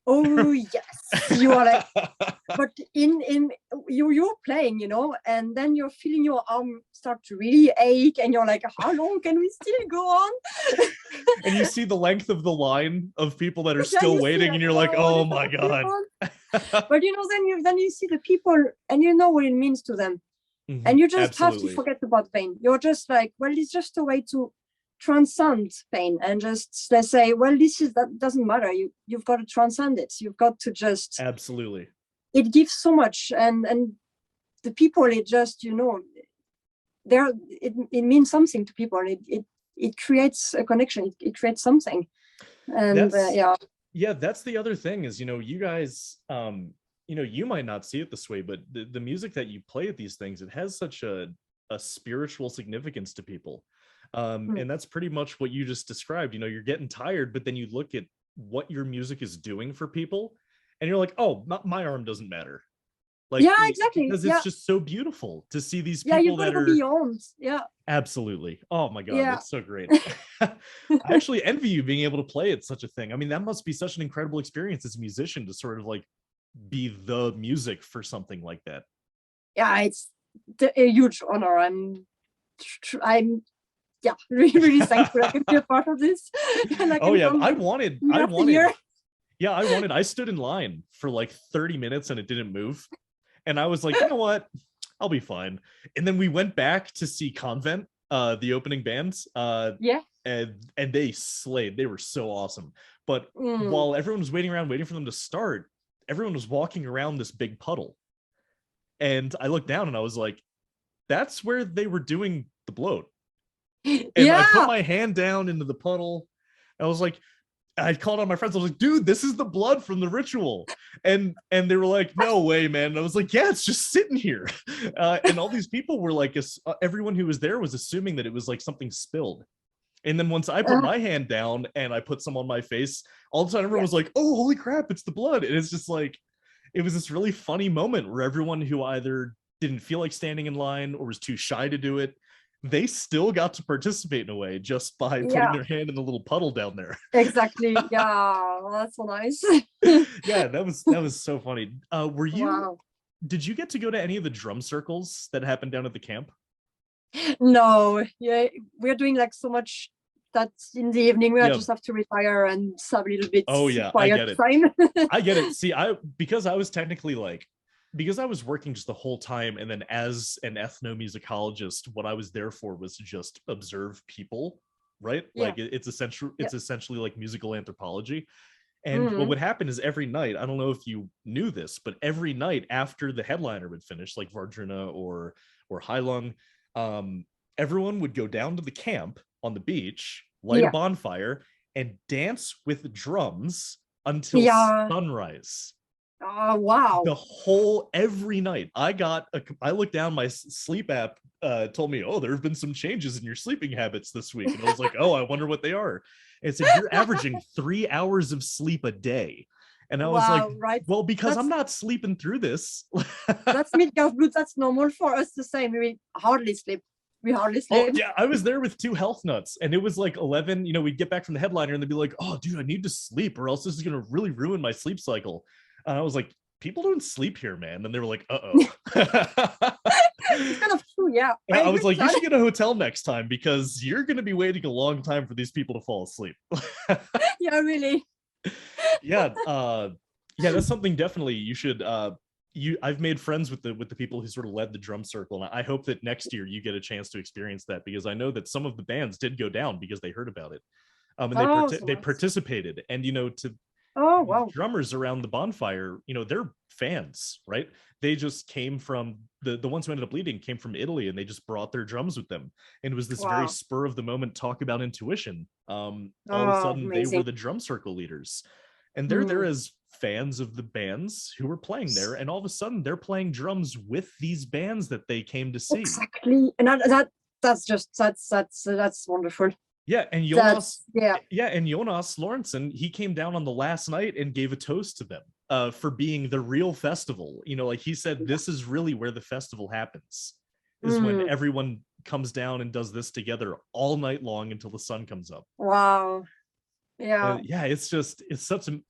Oh yes, you are like, but you're playing, you know, and then you're feeling your arm start to really ache, and you're like, how long can we still go on? And you see the length of the line of people that are still waiting, and you're like, oh my God. But you know, then you see the people, and you know what it means to them. And you just have to forget about pain. You're just like, well, it's just a way to transcend pain and just let's say, well, that doesn't matter. You've got to transcend it. You've got to just Absolutely. It gives so much, and the people, it just it means something to people. It creates a connection. It creates something, and that's the other thing is, you guys, you might not see it this way, but the music that you play at these things, it has such a spiritual significance to people. And that's pretty much what you just described. You're getting tired, but then you look at what your music is doing for people and you're like, oh, my arm doesn't matter. Like, exactly, because it's just so beautiful to see these people you've got to go beyond. Absolutely. Oh my god, that's so great. I actually envy you being able to play at such a thing. I mean, that must be such an incredible experience as a musician to sort of like be the music for something like that. It's a huge honor. I'm really, really thankful I could be a part of this. I stood in line for like 30 minutes and it didn't move. And I was like, you know what? I'll be fine. And then we went back to see Convent, the opening bands. And they slayed. They were so awesome. But while everyone was waiting for them to start, everyone was walking around this big puddle. And I looked down and I was like, that's where they were doing the bloat. And I put my hand down into the puddle. I was like, I called on my friends. I was like, dude, this is the blood from the ritual. And they were like, no way, man. And I was like, yeah, it's just sitting here. And all these people were like, everyone who was there was assuming that it was like something spilled. And then once I put my hand down and I put some on my face, all of a sudden everyone was like, oh, holy crap, it's the blood. And it's just like, it was this really funny moment where everyone who either didn't feel like standing in line or was too shy to do it, they still got to participate in a way just by putting their hand in the little puddle down there. Exactly. Yeah, well, that's so nice. Yeah, that was so funny. Did you get to go to any of the drum circles that happened down at the camp? No, we're doing like so much that in the evening we just have to retire and have a little bit quiet time. I get it. See, because I was working just the whole time, and then as an ethnomusicologist, what I was there for was to just observe people, right? Like it's essentially like musical anthropology. And what would happen is every night, I don't know if you knew this, but every night after the headliner would finish, like Vardruna or Heilung, everyone would go down to the camp on the beach, light a bonfire, and dance with drums until sunrise. Oh, wow. Every night. I looked down, my sleep app told me, oh, there have been some changes in your sleeping habits this week. And I was like, oh, I wonder what they are. It's like, you're averaging 3 hours of sleep a day. And I was like, well, because I'm not sleeping through this. That's Midgardsblot. That's normal for us the same. We hardly sleep. Oh yeah, I was there with 2 health nuts, and it was like 11. We'd get back from the headliner, and they'd be like, "Oh, dude, I need to sleep, or else this is gonna really ruin my sleep cycle." And I was like, "People don't sleep here, man." And they were like, "Uh-oh." It's kind of true, yeah. I was like, "You should get a hotel next time because you're gonna be waiting a long time for these people to fall asleep." Yeah, really. Yeah, that's something definitely you should. I've made friends with the people who sort of led the drum circle, and I hope that next year you get a chance to experience that, because I know that some of the bands did go down because they heard about it, and they participated, and drummers around the bonfire, they're fans, right? They just came from the ones who ended up leading came from Italy, and they just brought their drums with them, and it was this very spur of the moment talk about intuition. All of a sudden amazing. They were the drum circle leaders, and they're there as fans of the bands who were playing there, and all of a sudden they're playing drums with these bands that they came to see. Exactly. And that's wonderful. Yeah, and Jonas Lorentzen, he came down on the last night and gave a toast to them for being the real festival. Like he said, this is really where the festival happens, is when everyone comes down and does this together all night long until the sun comes up. Wow. Yeah. It's such a,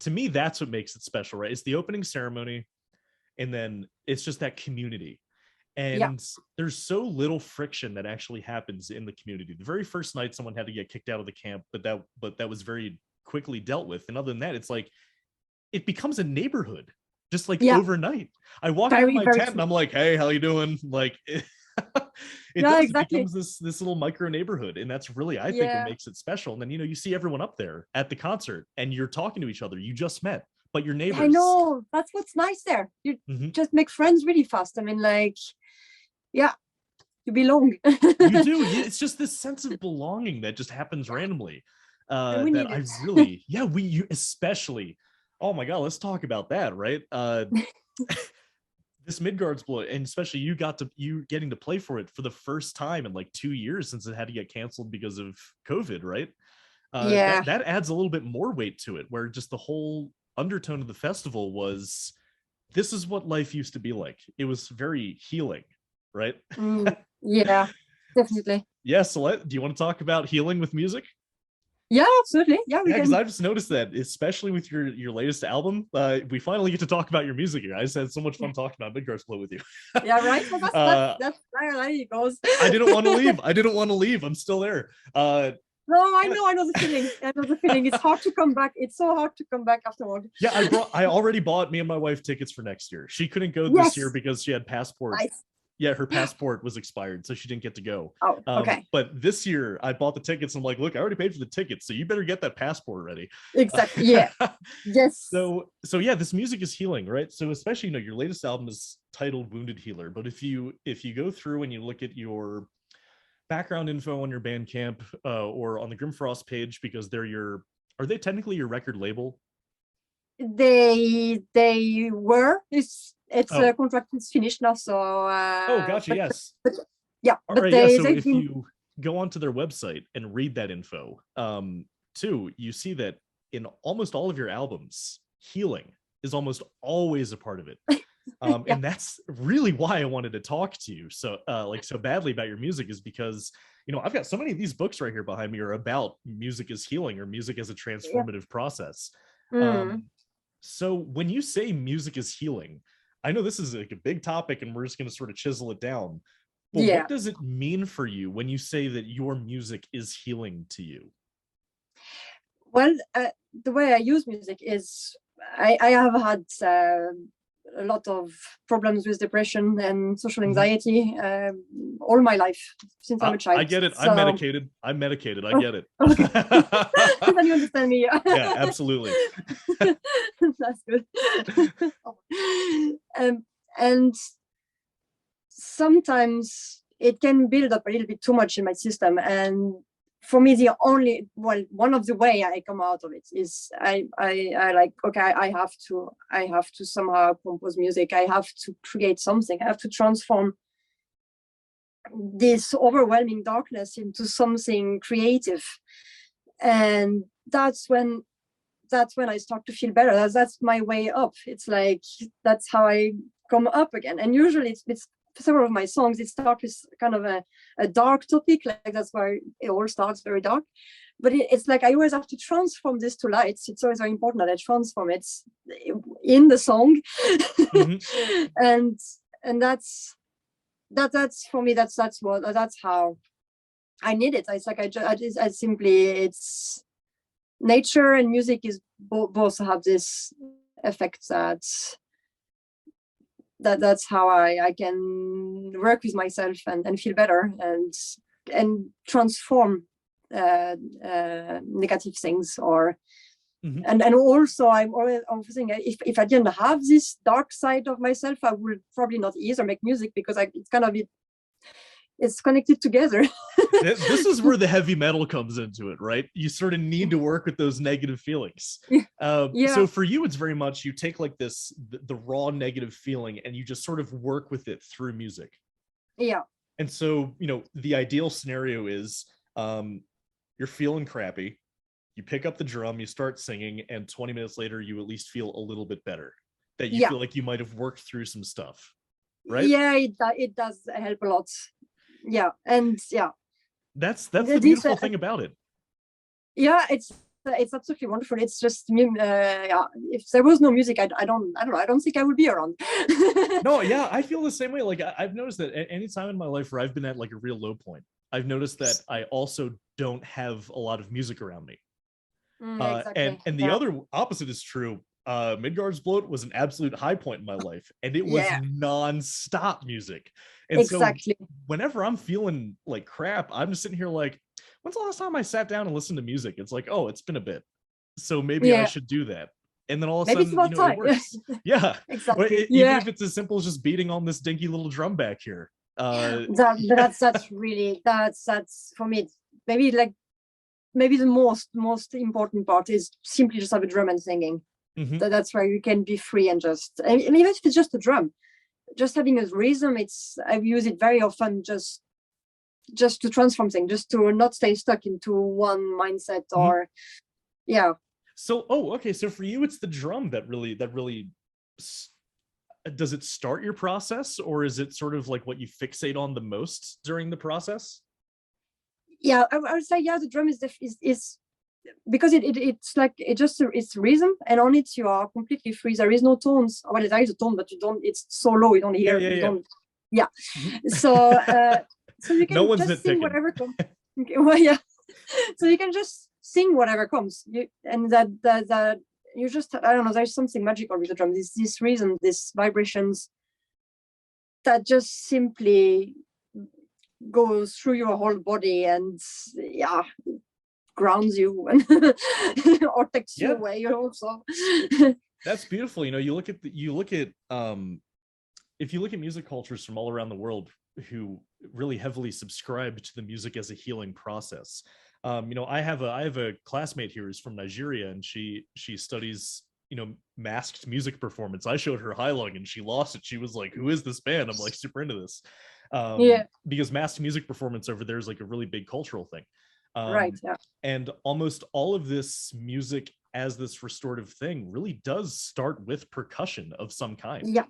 to me, that's what makes it special, right? It's the opening ceremony, and then it's just that community. And there's so little friction that actually happens in the community. The very first night, someone had to get kicked out of the camp, but that was very quickly dealt with. And other than that, it's like it becomes a neighborhood, just like overnight. I walk out of my tent and I'm like, "Hey, how you doing?" Like, It Yeah, does. It exactly. becomes this little micro neighborhood, and that's really, I think, what Yeah, makes it special. And then you see everyone up there at the concert, and you're talking to each other. You just met, but you're I neighbors. know. That's what's nice there. You Mhm. just make friends really fast. I mean, like, yeah, you belong. You do. It's just this sense of belonging that just happens randomly. And we That need I it. really, yeah, you especially. Oh my God, let's talk about that, right? This Midgardsblot, and especially you getting to play for it for the first time in like 2 years since it had to get canceled because of COVID, right? Yeah. That adds a little bit more weight to it, where just the whole undertone of the festival was, this is what life used to be like. It was very healing, right? Yeah, definitely. Yeah, so do you want to talk about healing with music? Yeah, absolutely. Yeah, we Yeah, because can. I've just noticed that, especially with your latest album, we finally get to talk about your music here. I just had so much fun talking about Midgardsblot with you. Yeah, right. So that's uh, that's where it goes. I didn't want to leave. I didn't want to leave. I'm still there. No, I know the feeling. I know the feeling. It's hard to come back. It's so hard to come back afterward. Yeah, I already bought me and my wife tickets for next year. She couldn't go this year Yes. because she had passport. Nice. Yeah, her passport was expired, so she didn't get to go. Oh, okay. But this year I bought the tickets. I'm like, look, I already paid for the tickets, so you better get that passport ready. Exactly. Yeah. Yes. So yeah, this music is healing, right? So especially, your latest album is titled Wounded Healer. But if you go through and you look at your background info on your Bandcamp or on the Grimfrost page, because are they technically your record label? They were. It's Oh. contract is finished now. So. Oh, gotcha. But, Yes. but yeah, All but right. Yeah. So they've if been. you go onto their website and read that info, too, you see that in almost all of your albums, healing is almost always a part of it. Yeah. And that's really why I wanted to talk to you so badly about your music, is because I've got so many of these books right here behind me are about music as healing or music as a transformative process. So when you say music is healing, I know this is like a big topic and we're just going to sort of chisel it down. But Yeah. what does it mean for you when you say that your music is healing to you? Well, the way I use music is I have had a lot of problems with depression and social anxiety all my life since I'm a child. I get it. So... I'm medicated. I get it. Okay. Then you understand me. Yeah, absolutely. That's good. And sometimes it can build up a little bit too much in my system, and for me one of the way I come out of it is I like, okay, I have to somehow compose music. I have to create something. I have to transform this overwhelming darkness into something creative, and that's when I start to feel better. That's my way up. It's like, that's how I come up again. And usually it's several of my songs, it starts with kind of a dark topic, like that's why it all starts very dark. But it's like I always have to transform this to lights. It's always very important that I transform it in the song. Mm-hmm. and that's for me, that's how I need it. It's like I simply, it's nature and music is both have this effect that's how I can work with myself and feel better and transform negative things, or mm-hmm. and also I'm thinking, if I didn't have this dark side of myself, I would probably not either make music, because it's kind of it's connected together. This is where the heavy metal comes into it, right? You sort of need to work with those negative feelings. Yeah. So for you, it's very much you take like the raw negative feeling and you just sort of work with it through music. Yeah. And so, the ideal scenario is you're feeling crappy, you pick up the drum, you start singing, and 20 minutes later, you at least feel a little bit better. That you feel like you might have worked through some stuff, right? Yeah, it does help a lot. Yeah, and yeah, that's the beautiful thing about it. Yeah, it's absolutely wonderful. It's just yeah, if there was no music, I don't know, I don't think I would be around. No, yeah, I feel the same way. Like I've noticed that at any time in my life where I've been at like a real low point, I've noticed that I also don't have a lot of music around me. Exactly. And the other opposite is true. Midgardsblot was an absolute high point in my life, and it was Yeah, non-stop music. And so exactly. whenever I'm feeling like crap, I'm just sitting here like, when's the last time I sat down and listened to music? It's like, oh, it's been a bit. So maybe I Yeah, should do that. And then all of a maybe it's sudden, about it time. works. Yeah. Exactly. Even Yeah. if it's as simple as just beating on this dinky little drum back here. That's really that's for me. Maybe like maybe the most important part is simply just have a drum and singing. Mhm. That's where you can be free and just, and even if it's just a drum, just having a rhythm. I use it very often just to transform things, just to not stay stuck into one mindset or yeah. So, okay. So for you, it's the drum that really does it start your process, or is it sort of like what you fixate on the most during the process? Yeah, I would say yeah, the drum is because it's like it's rhythm, and on it you are completely free. There is no tones. Well, there is a tone, but you don't. It's so low, you don't hear. You don't. Yeah. So so you No can one's just sing nitpicking. whatever comes. Okay, well, yeah. So you can just sing whatever comes. And that you just, I don't know. There's something magical with the drum. This rhythm, these vibrations that just simply goes through your whole body and yeah, grounds you and or takes you away also. That's beautiful. You look at if you look at music cultures from all around the world who really heavily subscribe to the music as a healing process. I have a classmate here who's from Nigeria, and she studies masked music performance. I showed her Hailung and she lost it. She was like, who is this band? I'm like super into this. Yeah, Because masked music performance over there is like a really big cultural thing. right. Yeah. And almost all of this music as this restorative thing really does start with percussion of some kind. Yeah.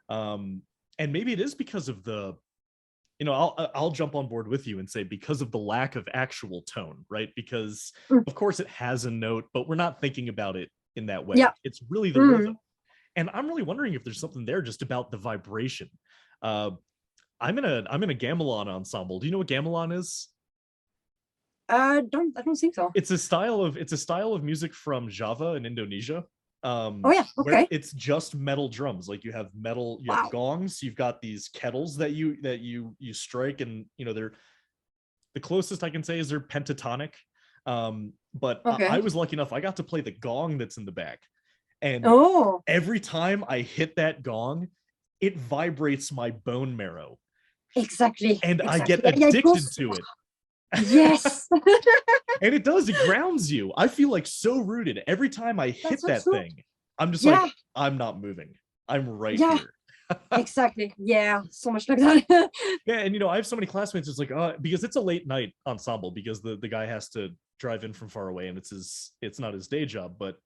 And maybe it is because of the, I'll jump on board with you and say because of the lack of actual tone, right? Because of course it has a note, but we're not thinking about it in that way. Yeah. It's really the rhythm. And I'm really wondering if there's something there just about the vibration. I'm in a gamelan ensemble. Do you know what gamelan is? I don't think so. It's a style of music from Java in Indonesia. Oh yeah, Where okay. it's just metal drums. Like you have have gongs, you've got these kettles that you strike, and they're, the closest I can say is they're pentatonic. But Okay. I was lucky enough, I got to play the gong that's in the back. And every time I hit that gong, it vibrates my bone marrow. Exactly. And exactly. I get addicted to it. Yes. And it does, it grounds you. I feel like so rooted every time I hit that thing. I'm just like, I'm not moving. I'm right here. Exactly. Yeah, so much like that. Yeah, and I have so many classmates. It's like, because it's a late night ensemble, because the guy has to drive in from far away, and it's not his day job, but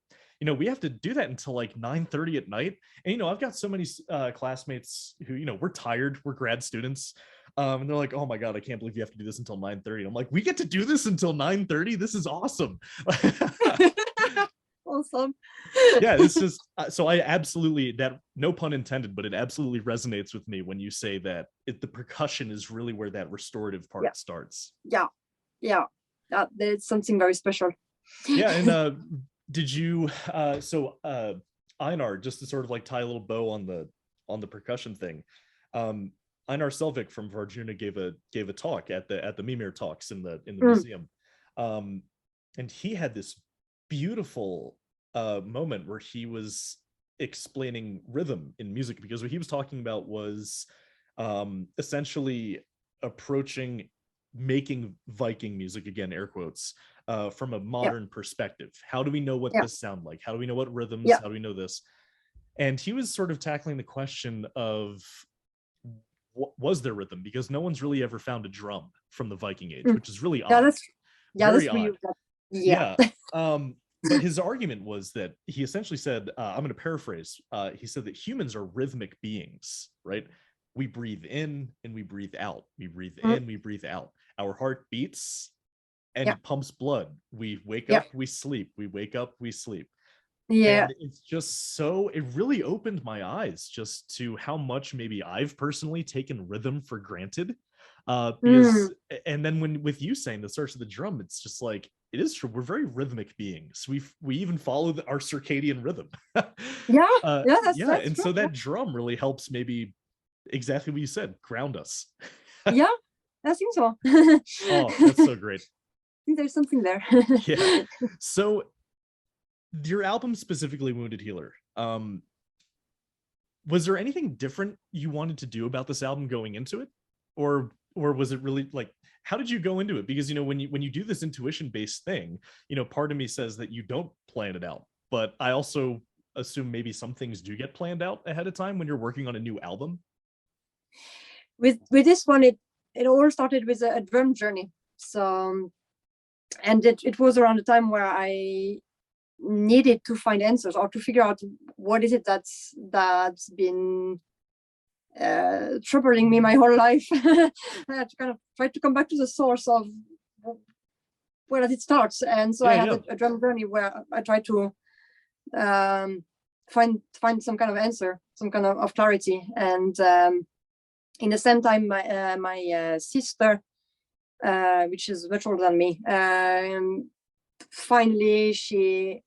we have to do that until like 9:30 at night. And I've got so many classmates who we're tired, we're grad students, and they're like, oh my god, I can't believe you have to do this until 9:30. I'm like, we get to do this until 9:30. This is awesome. Awesome. Yeah, it's just so I absolutely, that, no pun intended, but it absolutely resonates with me when you say that the percussion is really where that restorative part starts. Yeah, there's something very special. Yeah. And did you Einar, just to sort of like tie a little bow on the percussion thing, Einar Selvik from Varjuna gave a talk at the Mimir talks in the museum, and he had this beautiful moment where he was explaining rhythm in music, because what he was talking about was essentially making Viking music, again air quotes, from a modern perspective. How do we know what this sound like? How do we know what rhythms? How do we know this? And he was sort of tackling the question of, was there rhythm? Because no one's really ever found a drum from the Viking age, which is really odd. Very odd. Yeah. But his argument was that he essentially said, I'm going to paraphrase, he said that humans are rhythmic beings, right? We breathe in and we breathe out. We breathe in, we breathe out. Our heart beats and it pumps blood. We wake up, we sleep. We wake up, we sleep. Yeah. And it's just so, it really opened my eyes just to how much maybe I've personally taken rhythm for granted. Because, and then with you saying the search of the drum, it's just like, it is true. We're very rhythmic beings. We even follow our circadian rhythm. Yeah, Yeah, that's and true. so that drum really helps, maybe exactly what you said, ground us. Yeah, I think so. Oh, that's so great. I think there's something there. Yeah. So your album, specifically Wounded Healer, was there anything different you wanted to do about this album going into it, or was it really like, how did you go into it? Because when you do this intuition based thing, part of me says that you don't plan it out, but I also assume maybe some things do get planned out ahead of time when you're working on a new album. With this one, it all started with a drum journey. So, and it was around the time where I needed to find answers, or to figure out what is it that's been troubling me my whole life. I had to kind of try to come back to the source of where does it start. And so I had a drum journey where I tried to find some kind of answer, some kind of clarity. And in the same time, my sister, which is much older than me, finally she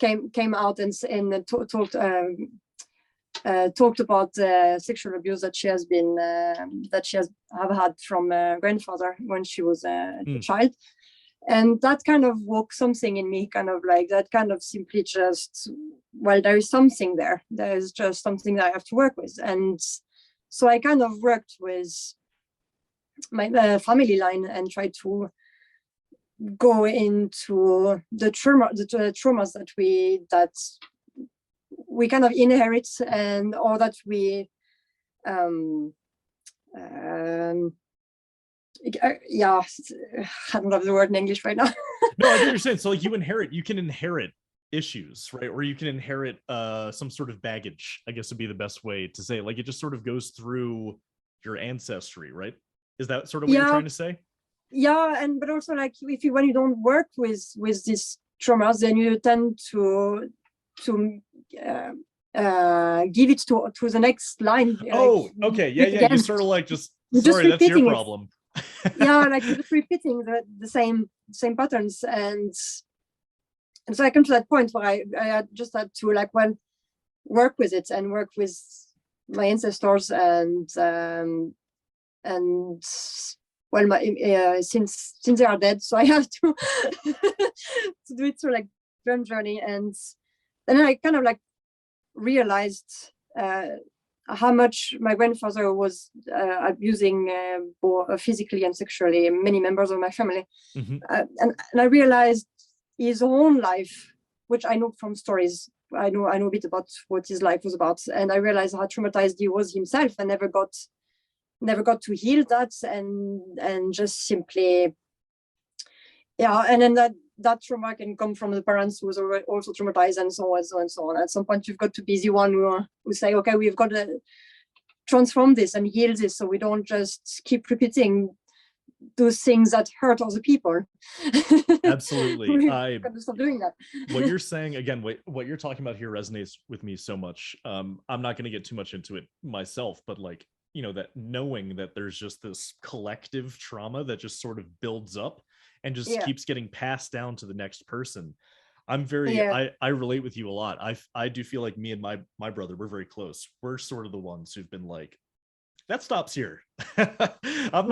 came out and talked about sexual abuse that she has had from grandfather when she was a child. And that kind of woke something in me, kind of like that, kind of simply just, well, there is something there. There is just something that I have to work with. And so I kind of worked with my family line and tried to go into the traumas that we kind of inherit, and or that we yeah, I don't have the word in English right now. No, I get what you're saying. So like you can inherit issues, right? Or you can inherit some sort of baggage, I guess would be the best way to say it. Like it just sort of goes through your ancestry, right? Is that sort of what you're trying to say? Yeah, but also like when you don't work with these traumas, then you tend to give it to the next line. Oh, like, okay, yeah. You sort of like just sorry, that's your problem. Yeah, like just repeating the same patterns, and so I come to that point where I just had to like, well, work with it and work with my ancestors, and well, since they are dead, so I have to to do it through like drum journey. And then I kind of like realized how much my grandfather was abusing both physically and sexually many members of my family. Mm-hmm. And I realized his own life, which I know from stories. I know a bit about what his life was about, and I realized how traumatized he was himself, and never got to heal that, and just simply, yeah. And then that trauma can come from the parents who was also traumatized, and so on, and so on. At some point, you've got to be the one who say, okay, we've got to transform this and heal this, so we don't just keep repeating those things that hurt other people. Absolutely. I got to stop doing that. What you're saying, again, what you're talking about here resonates with me so much. I'm not going to get too much into it myself, but like, that knowing that there's just this collective trauma that just sort of builds up and just keeps getting passed down to the next person. I'm very, I relate with you a lot. I do feel like me and my brother, we're very close. We're sort of the ones who've been like, that stops here. I'm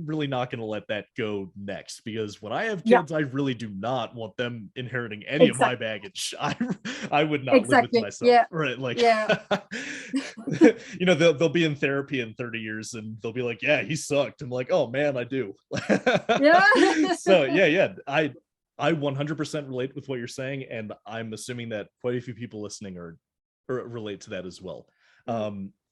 really not going to let that go next, because when I have kids, I really do not want them inheriting any of my baggage. I would not live with myself. Yeah. Right. Like, yeah. they'll be in therapy in 30 years and they'll be like, yeah, he sucked. I'm like, oh man, I do. Yeah. So yeah. I 100% relate with what you're saying. And I'm assuming that quite a few people listening or relate to that as well.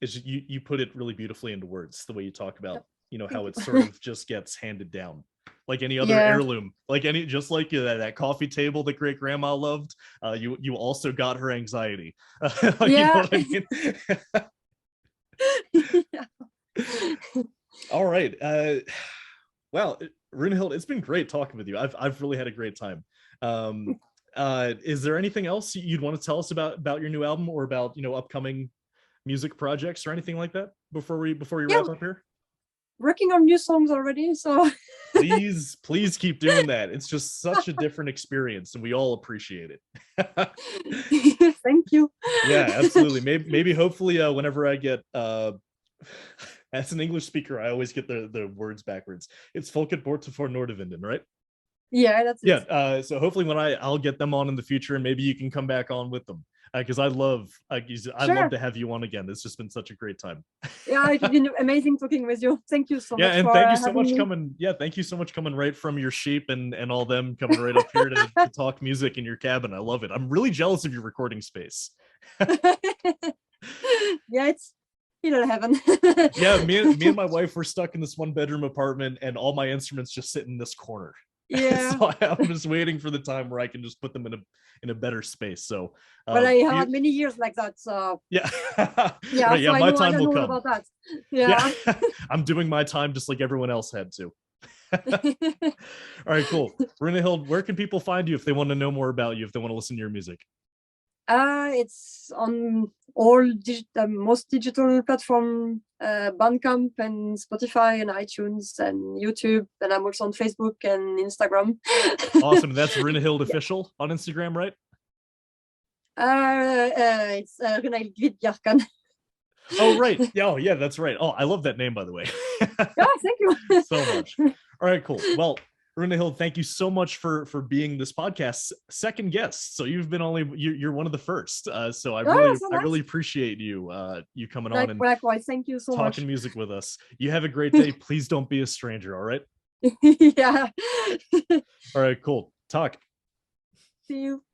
Is you put it really beautifully into words, the way you talk about how it sort of just gets handed down like any other heirloom, like just like that coffee table that great grandma loved. You also got her anxiety. You know what I mean? All right. Well, Runahild, it's been great talking with you. I've really had a great time. Is there anything else you'd want to tell us about your new album, or about upcoming music projects or anything like that before we wrap up here? Working on new songs already, so please keep doing that. It's just such a different experience, and we all appreciate it. Thank you. Yeah, absolutely. Maybe hopefully whenever I get as an English speaker, I always get the words backwards. It's Folket Borte for Nordivinden, right? Yeah, that's it. Yeah. So hopefully when I'll get them on in the future, and maybe you can come back on with them, because I'd love to have you on again. It's just been such a great time. Yeah, it's been amazing talking with you. Thank you so much. Yeah, and for thank you so much me. coming. Yeah, thank you so much coming right from your sheep and all them coming right up here to talk music in your cabin. I love it. I'm really jealous of your recording space. Yeah, it's heaven. Yeah, me and my wife were stuck in this 1-bedroom apartment, and all my instruments just sit in this corner. Yeah. So I'm just waiting for the time where I can just put them in a better space. So but I had many years like that, so yeah. Yeah, right, yeah, so my I time know will come about that. Yeah. I'm doing my time just like everyone else had to. All right, cool. Rúnahild, where can people find you if they want to know more about you, if they want to listen to your music? It's on all most digital platform, Bandcamp and Spotify and iTunes and YouTube, and I'm also on Facebook and Instagram. Awesome. That's Runahild official on Instagram, right? It's Rúnahild Kvitbjarkan. Oh, right. Oh, yeah, that's right. Oh, I love that name, by the way. Yeah, thank you so much. All right, cool. Well, Rúnahild, thank you so much for being this podcast's second guest. So you've been you're one of the first. So I really appreciate you coming on and likewise. Thank you so much. Talking music with us. You have a great day. Please don't be a stranger. All right. Yeah. All right. Cool. Talk. See you.